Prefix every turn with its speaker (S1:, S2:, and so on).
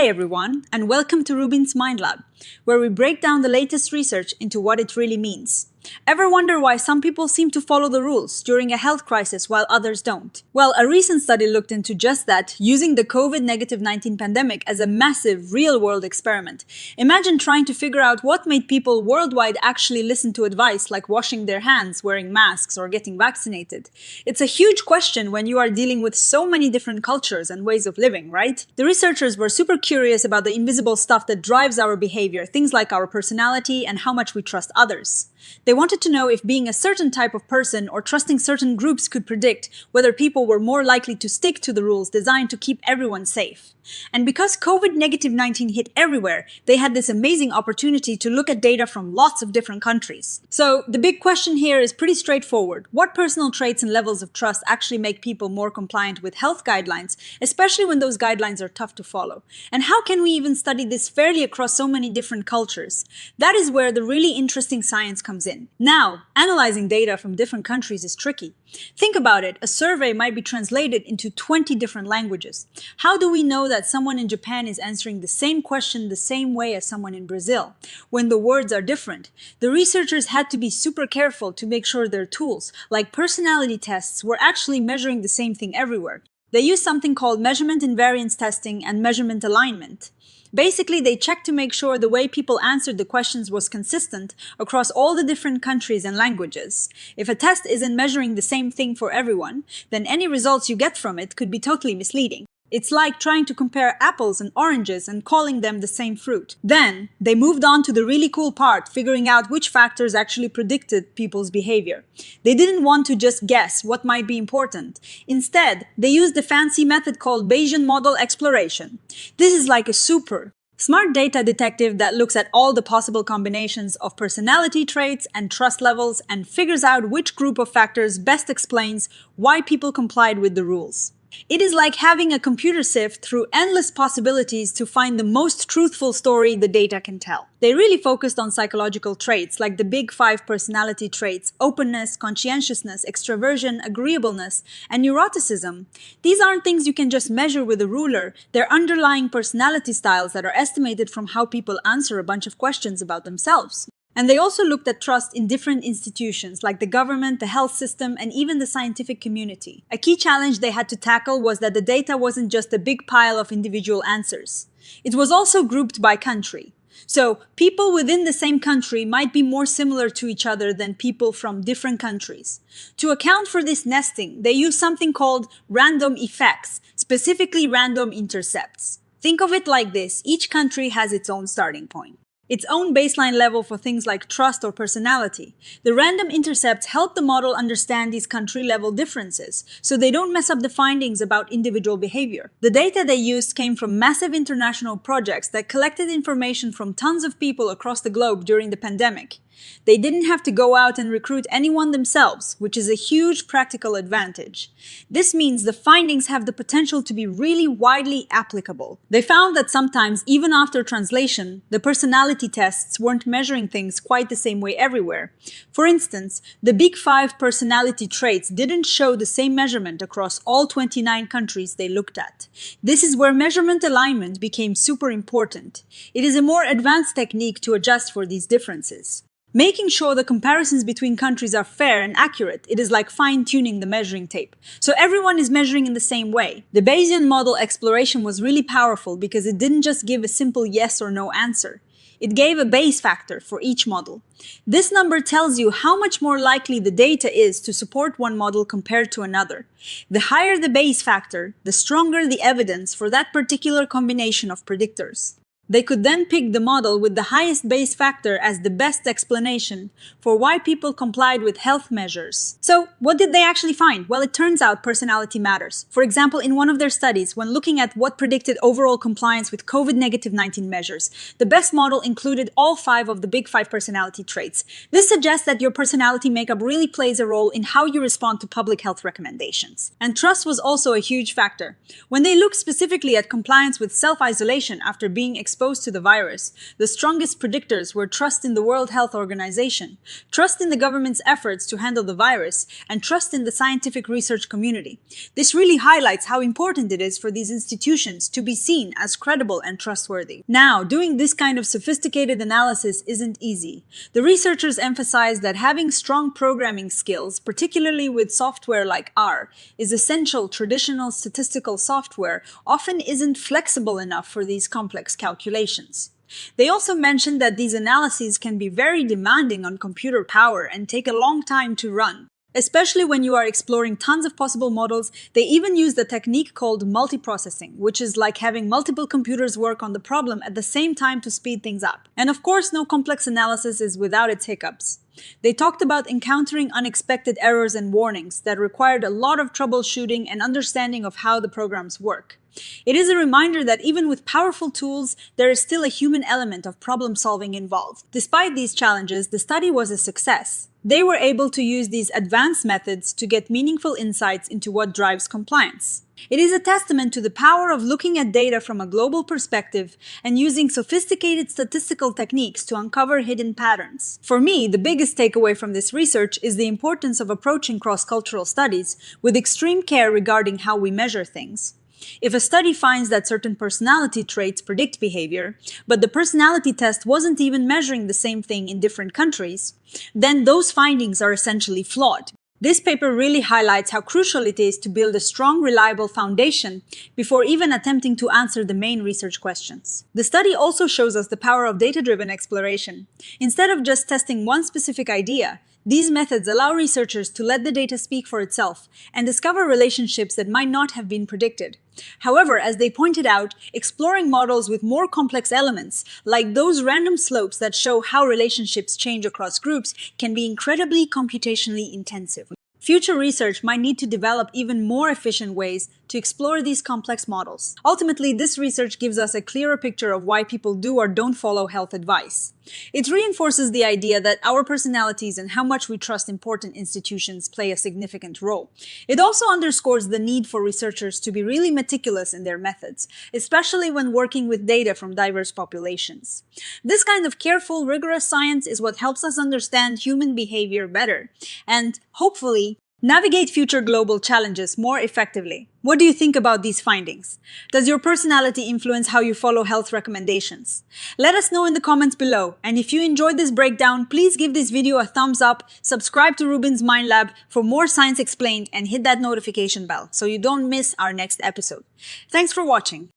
S1: Hey everyone, and welcome to RUBIN'S Mind Lab, where we break down the latest research into what it really means. Ever wonder why some people seem to follow the rules during a health crisis while others don't? Well, a recent study looked into just that, using the COVID-19 pandemic as a massive real-world experiment. Imagine trying to figure out what made people worldwide actually listen to advice like washing their hands, wearing masks, or getting vaccinated. It's a huge question when you are dealing with so many different cultures and ways of living, right? The researchers were super curious about the invisible stuff that drives our behavior, things like our personality and how much we trust others. They wanted to know if being a certain type of person or trusting certain groups could predict whether people were more likely to stick to the rules designed to keep everyone safe. And because COVID-19 hit everywhere, they had this amazing opportunity to look at data from lots of different countries. So the big question here is pretty straightforward. What personal traits and levels of trust actually make people more compliant with health guidelines, especially when those guidelines are tough to follow? And how can we even study this fairly across so many different cultures? That is where the really interesting science comes in. Now, analyzing data from different countries is tricky. Think about it, a survey might be translated into 20 different languages. How do we know that someone in Japan is answering the same question the same way as someone in Brazil, when the words are different? The researchers had to be super careful to make sure their tools, like personality tests, were actually measuring the same thing everywhere. They used something called measurement invariance testing and measurement alignment. Basically, they checked to make sure the way people answered the questions was consistent across all the different countries and languages. If a test isn't measuring the same thing for everyone, then any results you get from it could be totally misleading. It's like trying to compare apples and oranges and calling them the same fruit. Then, they moved on to the really cool part, figuring out which factors actually predicted people's behavior. They didn't want to just guess what might be important. Instead, they used a fancy method called Bayesian model exploration. This is like a super smart data detective that looks at all the possible combinations of personality traits and trust levels and figures out which group of factors best explains why people complied with the rules. It is like having a computer sift through endless possibilities to find the most truthful story the data can tell. They really focused on psychological traits like the big 5 personality traits: openness, conscientiousness, extroversion, agreeableness, and neuroticism. These aren't things you can just measure with a ruler. They're underlying personality styles that are estimated from how people answer a bunch of questions about themselves. And they also looked at trust in different institutions like the government, the health system, and even the scientific community. A key challenge they had to tackle was that the data wasn't just a big pile of individual answers. It was also grouped by country. So, people within the same country might be more similar to each other than people from different countries. To account for this nesting, they used something called random effects, specifically random intercepts. Think of it like this: each country has its own starting point, its own baseline level for things like trust or personality. The random intercepts help the model understand these country-level differences, so they don't mess up the findings about individual behavior. The data they used came from massive international projects that collected information from tons of people across the globe during the pandemic. They didn't have to go out and recruit anyone themselves, which is a huge practical advantage. This means the findings have the potential to be really widely applicable. They found that sometimes, even after translation, the personality tests weren't measuring things quite the same way everywhere. For instance, the big 5 personality traits didn't show the same measurement across all 29 countries they looked at. This is where measurement alignment became super important. It is a more advanced technique to adjust for these differences. Making sure the comparisons between countries are fair and accurate, it is like fine-tuning the measuring tape. So everyone is measuring in the same way. The Bayesian model exploration was really powerful because it didn't just give a simple yes or no answer. It gave a base factor for each model. This number tells you how much more likely the data is to support one model compared to another. The higher the base factor, the stronger the evidence for that particular combination of predictors. They could then pick the model with the highest base factor as the best explanation for why people complied with health measures. So, what did they actually find? Well, it turns out personality matters. For example, in one of their studies, when looking at what predicted overall compliance with COVID-19 measures, the best model included all 5 of the big 5 personality traits. This suggests that your personality makeup really plays a role in how you respond to public health recommendations. And trust was also a huge factor. When they looked specifically at compliance with self-isolation after being exposed exposed to the virus, the strongest predictors were trust in the World Health Organization, trust in the government's efforts to handle the virus, and trust in the scientific research community. This really highlights how important it is for these institutions to be seen as credible and trustworthy. Now, doing this kind of sophisticated analysis isn't easy. The researchers emphasize that having strong programming skills, particularly with software like R, is essential. Traditional statistical software often isn't flexible enough for these complex calculations. They also mentioned that these analyses can be very demanding on computer power and take a long time to run. Especially when you are exploring tons of possible models, they even use the technique called multiprocessing, which is like having multiple computers work on the problem at the same time to speed things up. And of course, no complex analysis is without its hiccups. They talked about encountering unexpected errors and warnings that required a lot of troubleshooting and understanding of how the programs work. It is a reminder that even with powerful tools, there is still a human element of problem solving involved. Despite these challenges, the study was a success. They were able to use these advanced methods to get meaningful insights into what drives compliance. It is a testament to the power of looking at data from a global perspective and using sophisticated statistical techniques to uncover hidden patterns. For me, the biggest takeaway from this research is the importance of approaching cross-cultural studies with extreme care regarding how we measure things. If a study finds that certain personality traits predict behavior, but the personality test wasn't even measuring the same thing in different countries, then those findings are essentially flawed. This paper really highlights how crucial it is to build a strong, reliable foundation before even attempting to answer the main research questions. The study also shows us the power of data-driven exploration. Instead of just testing one specific idea, these methods allow researchers to let the data speak for itself and discover relationships that might not have been predicted. However, as they pointed out, exploring models with more complex elements, like those random slopes that show how relationships change across groups, can be incredibly computationally intensive. Future research might need to develop even more efficient ways to explore these complex models. Ultimately, this research gives us a clearer picture of why people do or don't follow health advice. It reinforces the idea that our personalities and how much we trust important institutions play a significant role. It also underscores the need for researchers to be really meticulous in their methods, especially when working with data from diverse populations. This kind of careful, rigorous science is what helps us understand human behavior better and, hopefully, navigate future global challenges more effectively. What do you think about these findings? Does your personality influence how you follow health recommendations? Let us know in the comments below. And if you enjoyed this breakdown, please give this video a thumbs up, subscribe to RUBIN'S Mind Lab for more science explained, and hit that notification bell so you don't miss our next episode. Thanks for watching.